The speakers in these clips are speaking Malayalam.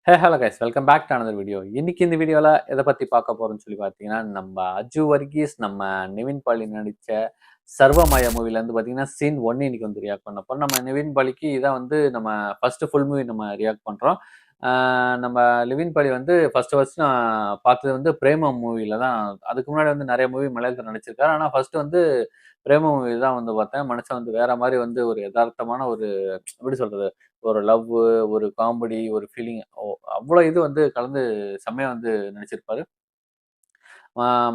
Hey hello guys, welcome back to another video. இன்னைக்கு இந்த வீடியோவில் எதை பற்றி பார்க்க போகிறோம்னு சொல்லி பார்த்தீங்கன்னா, நம்ம அஜு வர்கீஸ், நம்ம நிவின் பாலி நடித்த சர்வமாயா மூவிலேருந்து பார்த்தீங்கன்னா சீன் 1 இன்னைக்கு வந்து ரியாக்ட் பண்ண போகிறோம். நம்ம நிவின் பாலிக்கு இதான் வந்து நம்ம ஃபஸ்ட்டு ஃபுல் மூவி நம்ம ரியாக்ட் பண்ணுறோம். நம்ம நிவின் பாலி வந்து ஃபஸ்ட்டு நான் பார்த்தது வந்து பிரேமம் மூவியில் தான். அதுக்கு முன்னாடி வந்து நிறைய மூவி மலையாளத்தில் நடிச்சிருக்காரு. ஆனால் ஃபஸ்ட்டு வந்து பிரேம மூவி தான் வந்து பார்த்தேன். மனுஷன் வந்து வேற மாதிரி வந்து ஒரு யதார்த்தமான ஒரு எப்படி சொல்கிறது, ஒரு லவ், ஒரு காமெடி, ஒரு ஃபீலிங் அவ்வளோ இது வந்து கலந்து செம்மையா வந்து நடிச்சிருப்பாரு.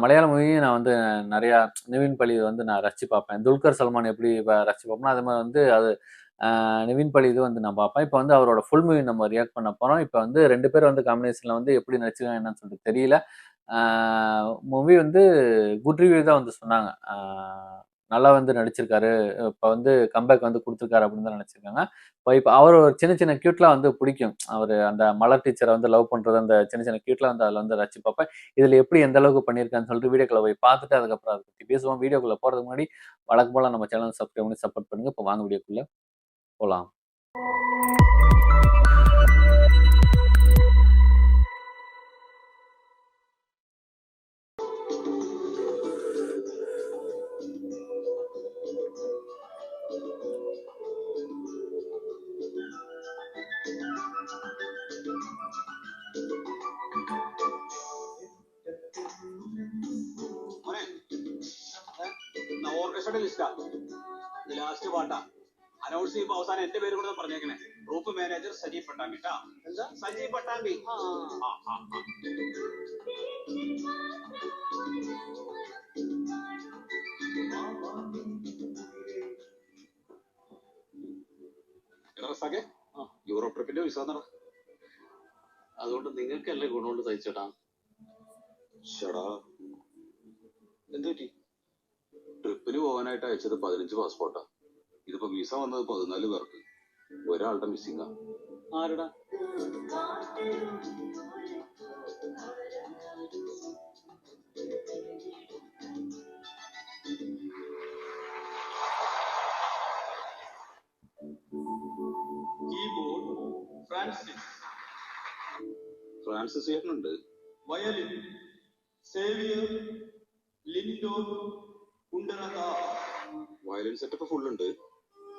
மலையாள மூவியும் நான் வந்து நிறையா நிவின் பாலி வந்து நான் ரசிச்சு பார்ப்பேன். துல்கர் சல்மான் எப்படி ரசிச்சு பார்ப்பேனோ அது மாதிரி வந்து அது நிவின் பாலி இது வந்து நான் பார்ப்பேன். இப்போ வந்து அவரோட ஃபுல் மூவி நம்ம ரியாக்ட் பண்ண போறோம். இப்போ வந்து 2 பேரும் வந்து காம்பினேஷன்ல வந்து எப்படி நடிச்சிருக்காங்க என்னன்னு சொல்லிட்டு தெரியல. மூவி வந்து குட் ரிவ்யூ தான் வந்து சொன்னாங்க. நல்லா வந்து நடிச்சிருக்காரு. இப்போ வந்து கம்பேக் வந்து குடுத்துருக்காரு அப்படின்னு தான் நெனச்சிருக்காங்க. இப்போ அவரு ஒரு சின்ன சின்ன கியூட்லாம் வந்து பிடிக்கும். அவரு அந்த மலர் டீச்சர வந்து லவ் பண்றது, அந்த சின்ன சின்ன கியூட்லாம் வந்து அதுல வந்து ரசிச்சு பார்ப்பேன். இதுல எப்படி எந்த அளவுக்கு பண்ணியிருக்கான்னு சொல்லிட்டு வீடியோக்குள்ள போய் பார்த்துட்டு அதுக்கப்புறம் அத பத்தி பேசுவோம். வீடியோக்குள்ள போறதுக்கு முன்னாடி வழக்கம் போல நம்ம சேனல் சப்ஸ்கிரைப் பண்ணி சப்போர்ட் பண்ணுங்க. இப்போ வாங்க வீடியோக்குள்ள போலாம். ലാസ്റ്റ് പാട്ടാ അനൗൺസ് ചെയ്യുമ്പോ അവസാനം എന്റെ പേര് കൂടെ പറഞ്ഞേക്കണേ. Group manager Sajeev Pattambi. എന്താ സജീവ് പട്ടാമ്പി? റസാക്കെ യൂറോപ്പ് ട്രിപ്പിന്റെ വിസ നട. അതുകൊണ്ട് നിങ്ങൾക്കല്ലേ ഗുണമുണ്ട് തയ്ച്ചേട്ടാ. ചേടാ എന്ത് പറ്റി? ട്രിപ്പിന് പോകാനായിട്ട് അയച്ചത് 15 പാസ്പോർട്ടാ. ഇതിപ്പോ വിസ വന്നത് 14 പേർക്ക്. ഒരാളുടെ മിസ്സിംഗാ. ആരടാ? കീബോർഡ് ഫ്രാൻസിസ് ചേട്ടനുണ്ട്. വയലിൻ സേവിയർ ലിൻഡോ കുണ്ടറത. വയലിൻ സെറ്റപ്പ് ഫുൾ ഉണ്ട്.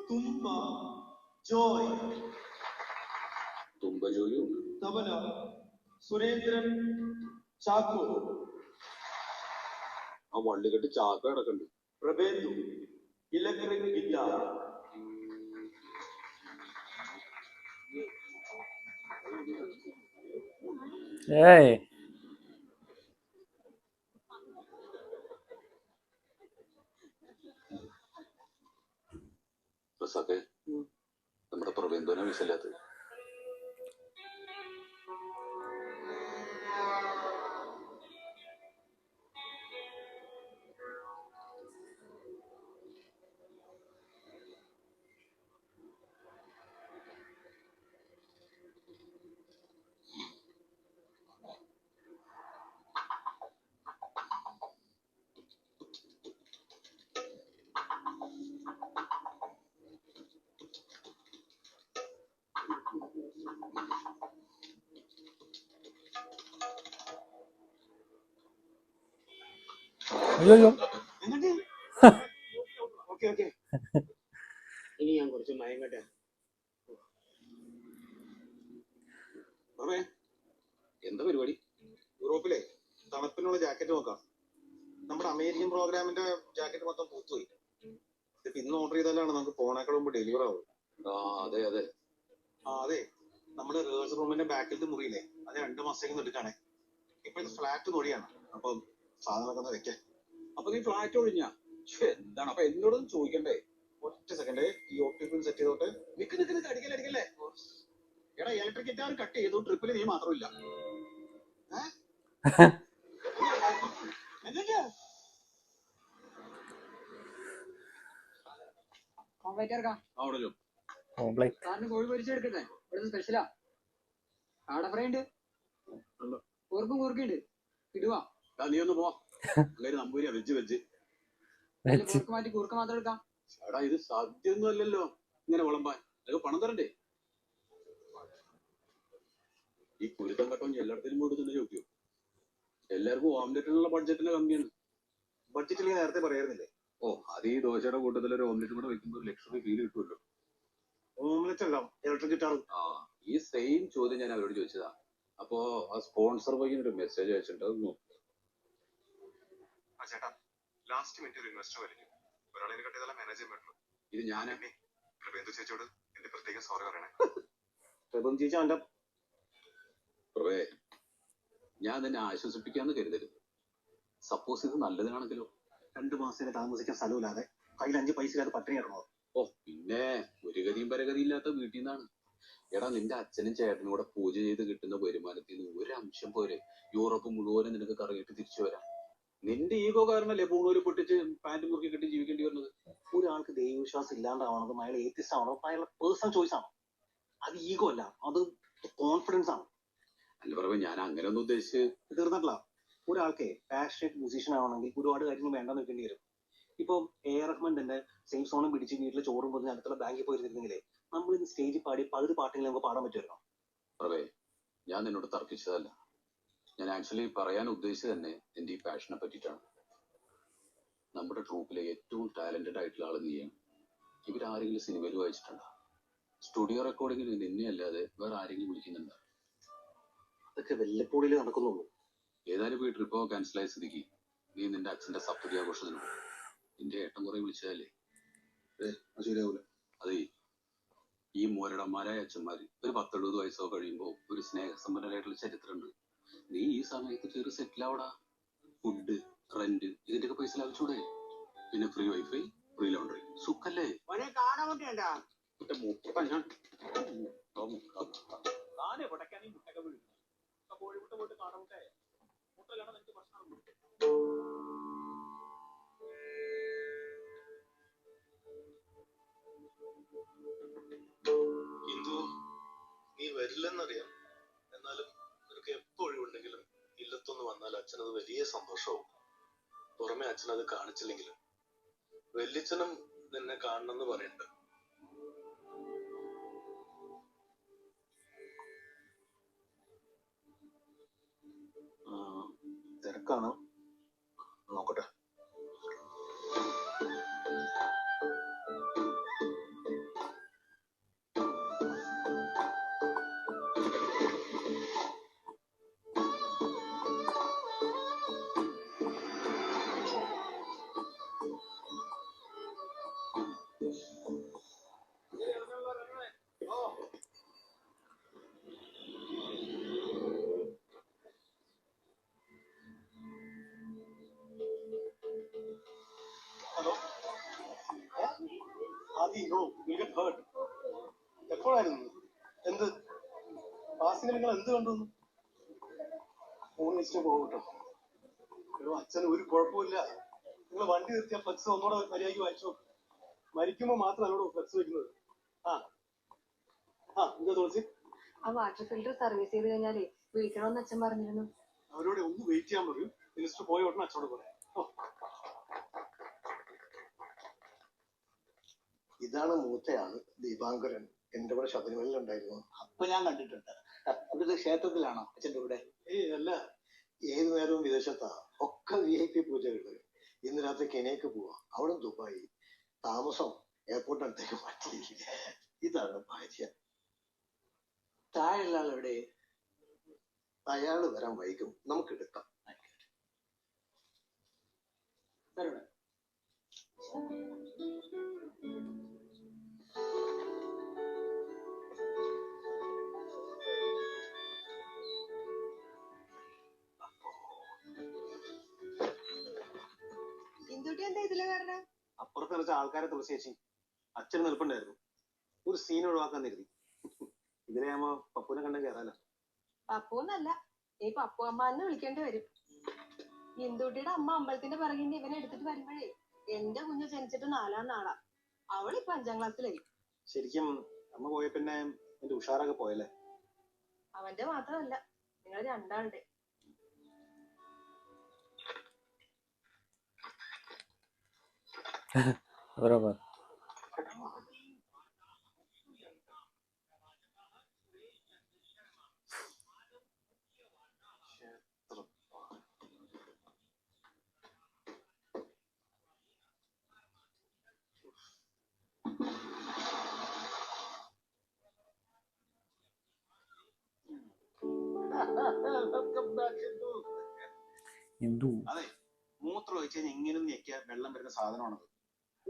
തുമ്പ ജോയ്. തുമ്പ ജോയും ഉണ്ട്. തബല സുരേന്ദ്രൻ ചാക്കോ. ആ വള്ളികെട്ട് ചാക്കോ കിടക്കുന്നുണ്ട്. പ്രഭേന്ദു ഇലക്ട്രിക് ഗിറ്റാർ. ஏய் റസാക്കെ നമ്മുടെ പ്രഭേന്ദുവിനെ വിസയില്ലാത്തത്. അയ്യോ ഇനി ഞാൻ കുറച്ച് മയങ്ങട്ടെ. എന്താ പരിപാടി? യൂറോപ്പിലെ തണുപ്പിനുള്ള ജാക്കറ്റ് നോക്കാം. നമ്മുടെ അമേരിക്കൻ പ്രോഗ്രാമിന്റെ ജാക്കറ്റ് മൊത്തം പൂത്തുപോയി. ഇതിപ്പോ ഇന്ന് ഓർഡർ ചെയ്താലാണ് നമുക്ക് പോണേക്കാൾ മുമ്പ് ഡെലിവർ ആവും. അതെ അതെ അതെ. നമ്മുടെ റിഹേഴ്സൽ റൂമിന്റെ ബാക്കിലത്തെ മുറിയില്ലേ, അത് 2 മാസത്തേക്ക് എടുക്കാണേ. ഇപ്പോഴത്തെ ഫ്ലാറ്റ് നൊടിയാണ്. അപ്പം സാധനമൊക്കെ ഒന്ന് വെക്കാൻ. അപ്പൊ നീ ഫ്ലാറ്റ് ഒഴിഞ്ഞ എന്താണ്? അപ്പൊ എന്നോടൊന്നും ചോദിക്കണ്ടേ? ഒറ്റ സെക്കൻഡ് ഈ ഓക്സിജൻ സെറ്റ് ചെയ്തോട്ടെ. നിക്ക് അടിക്കല്ലേ. എടാ ഇലക്ട്രിക് ഗിറ്റാർ കട്ട് ചെയ്തു. ട്രിപ്പിൽ നീ മാത്രമില്ല. കോഴി പൊരിച്ചെടുക്കുന്നേ ഇവിടുന്ന് സ്പെഷ്യലാ. ആട ഫ്രൈ ഉണ്ട്, കൂർക്കുണ്ട്. ഇടുവാ നീ ഒന്ന് പോ. നമ്പൂരിയാ വെച്ച് കൂർക്ക് മാറ്റി കൂർക്ക മാത്രം എടുക്കാം. എടാ ഇത് സാധ്യമൊന്നും അല്ലല്ലോ ഇങ്ങനെ വിളമ്പാൻ. അതൊക്കെ പണം തരണ്ടേ? ഈ കുരുത്തം കട്ടവും എല്ലായിടത്തിലും പോയിട്ട് തന്നെ ചോദിക്കും. എല്ലാവർക്കും ഓംലെറ്റിനുള്ള ബഡ്ജറ്റിന്റെ കമ്മിയാണ്. ബഡ്ജറ്റിൽ നേരത്തെ പറയായിരുന്നില്ലേ? ഓ, അത് ഈ ദോശയുടെ കൂട്ടത്തിൽ ഒരു ഓംലെറ്റ് കൂടെ വെക്കുമ്പോൾ ലക്ഷറി ഫീൽ കിട്ടുമല്ലോ. ഓംലെറ്റ് അല്ല ഇലക്ട്രിക് ഗിറ്റാർ. ആ, ഈ സെയിം ചോദ്യം ഞാൻ അവരോട് ചോദിച്ചതാ. അപ്പോ ആ സ്പോൺസർ വഴി ഒരു മെസ്സേജ് അയച്ചിട്ടുണ്ട്. അത് നോക്ക്. ചേട്ടാ, ലാസ്റ്റ് മിനിറ്റ് ഒരു ഇൻവെസ്റ്റർ വലിക്കും. ഒരാളെ കട്ടിയതല്ല മാനേജ് ചെയ്യാൻ പറ്റുള്ളൂ. ഇത് ഞാൻ പ്രബേന്ദു ചേച്ചിയോട് എന്റെ പ്രത്യേകം സോറി പറയണേ. പ്രബേന്ദു ചേച്ചി അവന്റെ പ്രവേ, ഞാൻ നിന്നെ ആശ്വസിപ്പിക്കാന്ന് കരുതരുത്. സപ്പോസ് ഇത് നല്ലതിനാണെങ്കിലോ? 2 മാസത്തിന് താമസിക്കാൻ സ്ഥലമില്ലാതെ കയ്യിൽ 5 പൈസ ഇല്ലാതെ പട്ടിണി കിടന്നോ? ഓ, പിന്നെ ഒരു ഗതിയും പരഗതി ഇല്ലാത്ത വീട്ടിൽ നിന്നാണ്. എടാ, നിന്റെ അച്ഛനും ചേട്ടനും കൂടെ പൂജ ചെയ്ത് കിട്ടുന്ന വരുമാനത്തിൽ നിന്ന് ഒരു അംശം പോരെ യൂറോപ്പ് മുഴുവനും നിനക്ക് കറങ്ങിയിട്ട് തിരിച്ചു വരാം. നിന്റെ ഈഗോ കാരണല്ലേ പൂണൂര് പൊട്ടിച്ച് പാന്റ് മുറുക്കി കെട്ടി ജീവിക്കേണ്ടി വരുന്നത്. ഒരാൾക്ക് ദൈവവിശ്വാസം ഇല്ലാണ്ടാവണതും അയാൾ ഏത്തിസ്റ്റ് ആവണം അയാളുടെ പേഴ്സണൽ ചോയ്സ് ആണ്. അത് ഈഗോ അല്ല, അത് കോൺഫിഡൻസ് ആണ്. അല്ല പ്രവേ, ഞാൻ അങ്ങനെ ഒന്നും ഉദ്ദേശിച്ച് തീർന്നിട്ടില്ല. ഒരാൾക്ക് പാഷനേറ്റ് മ്യൂസീഷ്യൻ ആവണമെങ്കിൽ ഒരുപാട് കാര്യങ്ങൾ വേണ്ടെന്ന് വെക്കേണ്ടി വരും. ഇപ്പം റഹ്മാൻ തന്നെ സേഫ് സോണും പിടിച്ച് വീട്ടിൽ ചോറും പറഞ്ഞ് അടുത്തുള്ള ബാങ്കിൽ പോയിരുന്നില്ലെങ്കിലേ നമ്മൾ ഇന്ന് സ്റ്റേജിൽ പാടി പകുതി പാട്ടെങ്കിലും നമുക്ക് പാടാൻ പറ്റുമല്ലോ. പ്രവേ, ഞാൻ നിന്നോട് തർക്കിച്ചതല്ല. ഞാൻ ആക്ച്വലി പറയാൻ ഉദ്ദേശിച്ചത് തന്നെ എന്റെ ഈ പാഷനെ പറ്റിയിട്ടാണ്. നമ്മുടെ ട്രൂപ്പിലെ ഏറ്റവും ടാലന്റഡ് ആയിട്ടുള്ള ആള് നീയാണ്. ഇവരാരെങ്കിലും സിനിമയിൽ വായിച്ചിട്ടുണ്ടോ? സ്റ്റുഡിയോ റെക്കോർഡിങ്ങിന് നിന്നെ അല്ലാതെ വേറെ ആരെങ്കിലും വിളിക്കുന്നുണ്ടോ? അതൊക്കെ വല്ലപ്പോഴിൽ നടക്കുന്നുള്ളൂ. ഏതായാലും പോയി ട്രിപ്പോ ക്യാൻസൽ ആയ സ്ഥിതിക്ക് നീ നിന്റെ അച്ഛന്റെ സപ്തതി ആഘോഷത്തിന് പോകും. നിന്റെ ഏട്ടൻ കുറെ വിളിച്ചതല്ലേ? ശരിയാവൂല. അതേ, ഈ മോരടന്മാരായ അച്ഛന്മാര് ഒരു 10-70 വയസ്സോ കഴിയുമ്പോ ഒരു സ്നേഹസമ്പന്നരായിട്ടുള്ള ചരിത്രമുണ്ട്. നീ ഈ സമയത്ത് കയറി സെറ്റിൽ ആവടാ. ഫുഡ്, റെന്റ്, ഇതിന്റെയൊക്കെ പൈസ ലാഭിച്ചൂടെ? പിന്നെ ഫ്രീ വൈഫൈ, ഫ്രീ ലോണ്ടറി, സുഖല്ലേ? ഹിന്ദു, നീ വരില്ലെന്നറിയാം. എന്നാലും നിനക്ക് എപ്പോ ഒഴിവുണ്ടെങ്കിലും ഇല്ലത്തൊന്ന് വന്നാൽ അച്ഛനത് വലിയ സന്തോഷവും. പുറമെ അച്ഛനത് കാണിച്ചില്ലെങ്കിലും വല്യച്ഛനും നിന്നെ കാണണമെന്ന് പറയുന്നുണ്ട്. തിരക്കാണ്, നോക്കട്ടെ. എപ്പോഴായിരുന്നു? എന്ത് ക്ലാസ്സിന് നിങ്ങൾ എന്ത് കണ്ടു? ഫോൺ വെച്ചിട്ട് പോകട്ടോ. അച്ഛന് ഒരു കുഴപ്പമില്ല. നിങ്ങൾ വണ്ടി നിർത്തിയ ഫ്ലക്സ് ഒന്നുകൂടെ മര്യാദയ്ക്ക് വായിച്ചോ. മരിക്കുമ്പോ മാത്രം അവരോട് ഫ്ലക്സ് വെക്കുന്നത്. എന്താ തുളസി? ആ വാട്ടർ ഫിൽറ്റർ സർവീസ് ചെയ്ത് കഴിഞ്ഞാലേ വിളിക്കണമെന്ന് അച്ഛൻ പറഞ്ഞിരുന്നു. അവരോട് ഒന്ന് വെയിറ്റ് ചെയ്യാൻ പറയും. മിനിസ്റ്റർ പോയ ഉടനെ അച്ഛനോട് പറയാം. ഇതാണ് മൂത്തയാള് ദീപാങ്കരൻ. എന്റെ കൂടെ ശബരിമലയിലുണ്ടായിരുന്നു. അപ്പൊ ഞാൻ കണ്ടിട്ടുണ്ട്. ഇവിടുത്തെ ക്ഷേത്രത്തിലാണോ അച്ഛൻ്റെ കൂടെ? അല്ല, ഏതു നേരവും വിദേശത്താ. ഒക്കെ VIP പൂജകള്. ഇന്ന് രാത്രി കെനിയക്ക് പോവാ. അവിടെ ദുബായി. താമസം എയർപോർട്ടിനടുത്തേക്ക് മാറ്റി. ഇതാണ് ഭാര്യ. താഴെയുള്ള ആളെവിടെ? അയാള് വരാൻ വൈകും. നമുക്ക് എടുക്കാം. അപ്പുറത്ത് വെച്ച ആൾക്കാരെ തുളസി ചേച്ചി അച്ഛന് നിൽപ്പുണ്ടായിരുന്നു. ഒരു സീൻ ഒഴിവാക്കാൻ കരുതി. ഇതിലാകുമ്പോ പപ്പുവിനെ കണ്ട കയറാലോ. പപ്പൂന്നല്ല, ഈ പപ്പു അമ്മ എന്ന് വിളിക്കേണ്ടി വരും. ഇന്ദുട്ടിയുടെ അമ്മ അമ്പലത്തിന്റെ പിറകിന്റെ ഇവനെ എടുത്തിട്ട് വരുമ്പോഴേ എന്റെ കുഞ്ഞ് ജനിച്ചിട്ട് 4-ാം നാളാ. അവളിപ്പോ 5-ാം ക്ലാസ്സിലായി. ശരിക്കും അമ്മ പോയ പിന്നെ എന്റെ ഉഷാറൊക്കെ പോയല്ലേ? അവന്റെ മാത്രമല്ല, നിങ്ങൾ രണ്ടാളുടെ. बरोबर. Welcome back, Hindu. ഹിന്ദു അതെ, മൂത്രം ഒഴിച്ച് കഴിഞ്ഞാൽ ഇങ്ങനെ ഞെക്കിയ വെള്ളം വരുന്ന സാധനമാണത്.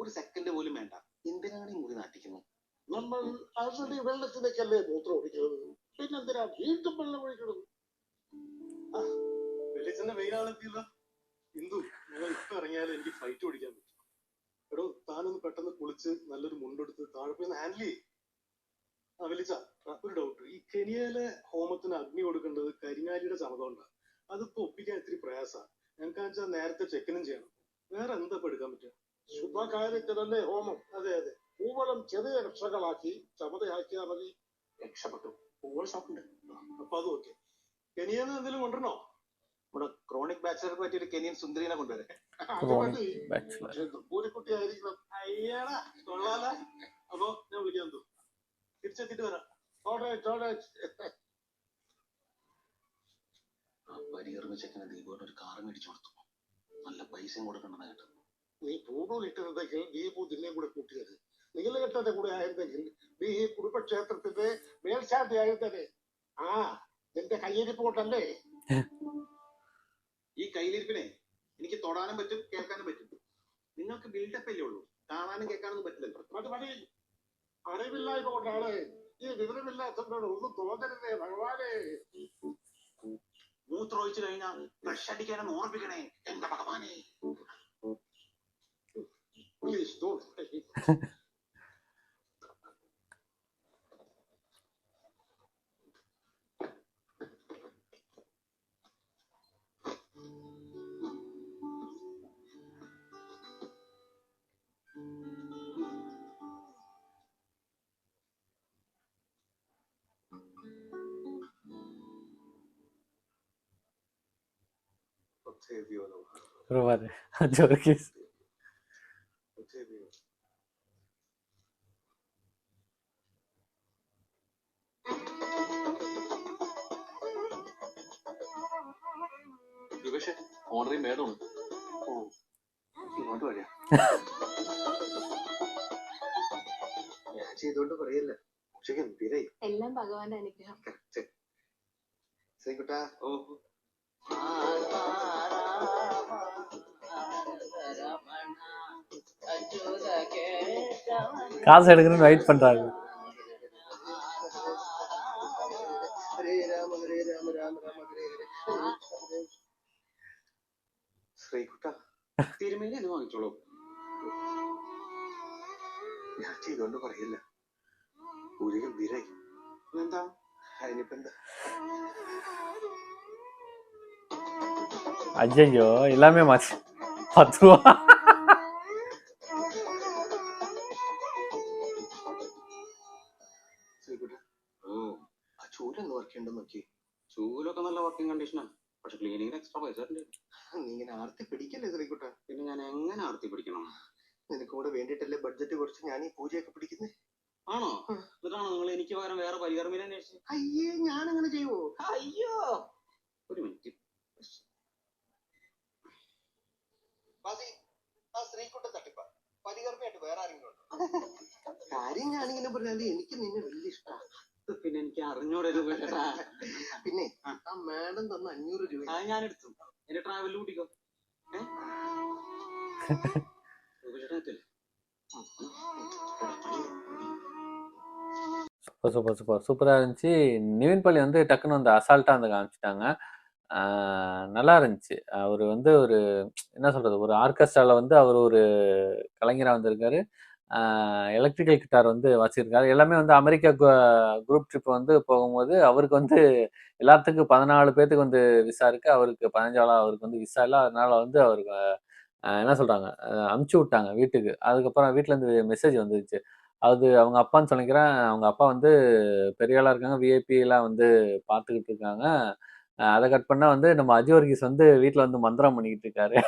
ഒരു സെക്കൻഡ് പോലും വേണ്ട. എന്തിനാണ് ഈ മുറി നാട്ടിക്കുന്നത്? നമ്മൾ ആൾറെഡി വെള്ളത്തിലേക്കല്ലേ മൂത്രം ഒഴിക്കുന്നത്, പിന്നെന്തിനാ വീണ്ടും വെള്ളം ഒഴിക്കുന്നത്? വെളിച്ചെണ്ണ വെയിലാണെത്തിയല്ലോ. ഹിന്ദു, നിങ്ങൾ ഇപ്പൊ ഇറങ്ങിയാലും എനിക്ക് ഫ്ലൈറ്റ് ഓടിക്കാൻ പറ്റും. എടോ, താനൊന്ന് പെട്ടെന്ന് കുളിച്ച് നല്ലൊരു മുണ്ടെടുത്ത് താഴെ പോയി ഹാൻഡിൽ ചെയ്യും. വെളിച്ച, ഒരു ഡൗട്ട്. ഈ കെനിയയിലെ ഹോമത്തിന് അഗ്നി കൊടുക്കേണ്ടത് കരിങ്ങാലിയുടെ ചമതം ഉണ്ടാകും. അതിപ്പോ ഒപ്പിക്കാൻ ഇത്തിരി പ്രയാസമാണ്. ഞങ്ങൾക്ക് വെച്ചാൽ നേരത്തെ ചെക്കിനും ചെയ്യണം. വേറെ എന്താ ഇപ്പൊ എടുക്കാൻ പറ്റുക? ശുഭകാര്യത്തിനല്ലേ ഹോമം. അതെ അതെ, പൂവളം ചെറിയ രക്ഷകളാക്കി ചമതയാക്കിയാൽ മതി. രക്ഷപ്പെട്ടു. പൂവൾ ഷോപ്പുണ്ട്. അപ്പൊ അത് ഓക്കെ. കെനിയെന്ന് എന്തെങ്കിലും കൊണ്ടുവരണോ? നമ്മുടെ ക്രോണിക് ബാച്ചിലർക്ക് പറ്റിയ ഒരു കെനിയൻ സുന്ദരീനെ കൊണ്ടുവരെ. Chronic bachelor. പക്ഷെ പൂരിക്കുട്ടി ആയിരിക്കണം. അയ്യടാ, കൊള്ളാല. അപ്പൊ ഞാൻ വിളിക്കാൻ തോ, തിരിച്ചെത്തിയിട്ട് വരാം. പരികർമ്മ ചെക്കന് ദീപുവിന് ഒരു കാറ് മേടിച്ചു കൊടുത്തു. നല്ല പൈസയും കൊടുക്കണ്ടെന്ന് കേട്ടു. നീ പൂണൂലിട്ടിരുന്നെങ്കിൽ ദീപു നിന്നെ കൂടെ കൂട്ടിയത്. നീലകെട്ടന്റെ കൂടെ ആയിരുന്നെങ്കിൽ നീ ഈ കുടുംബക്ഷേത്രത്തിന്റെ മേൽശാന്തി ആയിരുന്നേ. ആ, നിന്റെ കയ്യിരിപ്പ് കൊണ്ടല്ലേ. ഈ കയ്യിലിരിപ്പിനെ എനിക്ക് തൊടാനും പറ്റും, കേൾക്കാനും പറ്റും. നിങ്ങൾക്ക് ബിൽഡപ്പ് അല്ലേ ഉള്ളൂ, കാണാനും കേൾക്കാനൊന്നും പറ്റില്ലല്ലോ. മതി മതി, അറിവില്ലായ്മ കൊണ്ടാണ്. ഈ വിവരമില്ലാത്തവരോട് ഒന്നും തോന്നരുതേ ഭഗവാനെ. മൂത്രം ഒഴിച്ചു കഴിഞ്ഞാൽ ബ്രഷ് അടിക്കാനെന്ന് ഓർമ്മിക്കണേ എന്റെ ഭഗവാനെ. Please don't. Provare. Giorgis. പക്ഷേ ഓണറി മേഡമാണ്. ഇങ്ങോട്ട് വരിക. ഞാൻ ചെയ്തോണ്ട് പറയല്ല, പക്ഷെ ഗംഭീരായി. എല്ലാം ഭഗവാന്റെ അനുഗ്രഹം. ശ്രീകുട്ടാ, ഓ காசு எடுக்கணும்னு வெயிட் பண்றாங்க. ഹരേ രാമ ഹരേ രാമ രാമ രാമ ഹരേ ഹരേ. ശ്രീകുട്ടാ, തിരുമേനി ഇത് വാങ്ങിച്ചോളൂ. ഞാൻ ചെയ്തോണ്ട് പറയില്ല, ഒരു ഗംഭീരായി. എന്താ അതിനിപ്പോ എന്താ? ஐயோ எல்லாமே மாச்சு 10 ரூபா. ശ്രീകുട്ടാ, ആ ചൂലൊന്ന് വർക്ക് ചെയ്യണ്ടെന്ന് നോക്കി. ചൂലൊക്കെ നല്ല വർക്കിംഗ് കണ്ടീഷനാണ്. പക്ഷെ ക്ലീനിങ്ങിന് എക്സ്ട്രാ പൈസ ഉണ്ട്. നീ ഇങ്ങനെ ആർത്തി പിടിക്കല്ലേ ശ്രീകുട്ടാ. പിന്നെ ഞാൻ എങ്ങനെ ആർത്തി പിടിക്കണം? നിനക്ക് കൂടെ വേണ്ടിട്ടല്ലേ ബഡ്ജറ്റ് കുറച്ച് ഞാൻ ഈ പൂജയൊക്കെ പിടിക്കുന്നേ. ആണോ? എന്നിട്ടാണോ നിങ്ങൾ എനിക്ക് പകരം വേറെ പരികർമ്മിനെ അന്വേഷിച്ചത്? അയ്യേ, ഞാനങ്ങനെ ചെയ്യുവോ? അയ്യോ, ഒരു മിനിറ്റ്. ആ ശ്രീകുട്ടൻ തട്ടിപ്പ പരികർമ്മയായിട്ട് വേറെ ആരെങ്കിലും ഉണ്ടോ? കാര്യം ഞാനിങ്ങനെ പറഞ്ഞാല് എനിക്ക് നിന്നെ വലിയ ഇഷ്ടമാണ്. പിന്നെ എനിക്ക് 600 രൂപ. പിന്നെ ആ മാഡം തന്ന 500 രൂപ അത് ഞാൻ എടുത്തു. എന്റെ ട്രാവലിൽ കൂട്ടിക്കോ. சூப்பர் சூப்பரா இருந்துச்சு. நிவின் பாலி வந்து டக்குன்னு வந்து அசால்ட்டா வந்து காமிச்சிட்டாங்க. நல்லா இருந்துச்சு. அவரு வந்து ஒரு என்ன சொல்றது, ஒரு ஆர்கெஸ்ட்ரால வந்து அவர் ஒரு கலைஞரா வந்திருக்காரு. எலக்ட்ரிக்கல் கிட்டார் வந்து வாசிச்சிருக்காரு. எல்லாமே வந்து அமெரிக்கா குரூப் ட்ரிப் வந்து போகும்போது அவருக்கு வந்து எல்லாத்துக்கும் 14 பேத்துக்கு வந்து விசா இருக்கு. அவருக்கு 15 அவருக்கு வந்து விசா இல்ல. அதனால வந்து அவருக்கு என்ன சொல்றாங்க, அனுப்பிச்சு விட்டாங்க வீட்டுக்கு. அதுக்கப்புறம் வீட்ல இருந்து மெசேஜ் வந்துருச்சு. அது அவங்க அப்பான்னு சொல்லிக்கிறேன். அவங்க அப்பா வந்து பெரிய ஆளா இருக்காங்க. விஐபி எல்லாம் வந்து பார்த்துக்கிட்டு இருக்காங்க. அதை கட் பண்ணா வந்து நம்ம அஜு வர்கீஸ் வந்து வீட்ல வந்து மந்திரம் பண்ணிக்கிட்டு இருக்காரு.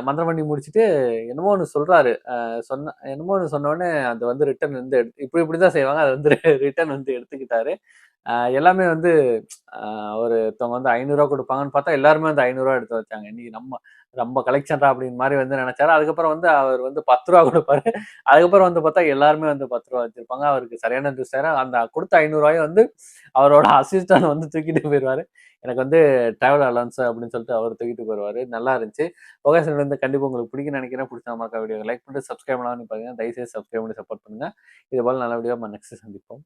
மந்திரம் பண்ணி முடிச்சுட்டு என்னமோ ஒன்று சொல்றாரு. என்னமோ ஒன்று சொன்ன உடனே அது வந்து ரிட்டர்ன் வந்து இப்படிதான் செய்வாங்க. அதை வந்து ரிட்டர்ன் வந்து எடுத்துக்கிட்டாரு. எல்லாமே வந்து ஒருத்தவங்க வந்து 500 ரூபா கொடுப்பாங்கன்னு பார்த்தா எல்லாருமே வந்து 500 ரூபா எடுத்து வச்சாங்க. இன்னைக்கு நம்ம கலெக்ஷன்டா அப்படின்னு மாதிரி வந்து நினைச்சாரு. அதுக்கப்புறம் வந்து அவர் வந்து 10 ரூபா கொடுப்பாரு. அதுக்கப்புறம் வந்து பார்த்தா எல்லாருமே வந்து 10 ரூபா வச்சிருப்பாங்க. அவருக்கு சரியான இன்ட்ரெஸ்ட். அந்த கொடுத்த 500 ரூபாயும் வந்து அவரோட அசிஸ்டன்ட் வந்து தூக்கிட்டு போயிடுவாரு. எனக்கு வந்து டிராவல் அலவன்ஸ் அப்படின்னு சொல்லிட்டு அவர் தூக்கிட்டு போயிடுவாரு. நல்லா இருந்துச்சு. ஒகேஷன் வந்து கண்டிப்பா உங்களுக்கு பிடிக்கும்னு நினைக்கிறேன். பிடிச்ச மறக்காம வீடியோ லைக் பண்ணிட்டு சப்ஸ்கிரைப் பண்ணலாம்னு பாத்தீங்கன்னா தயவுசெய்து சப்ஸ்கிரைப் பண்ணி சப்போர்ட் பண்ணுங்க. இது போல நல்ல வீடியோ நம்ம நெக்ஸ்ட் சந்திப்போம்.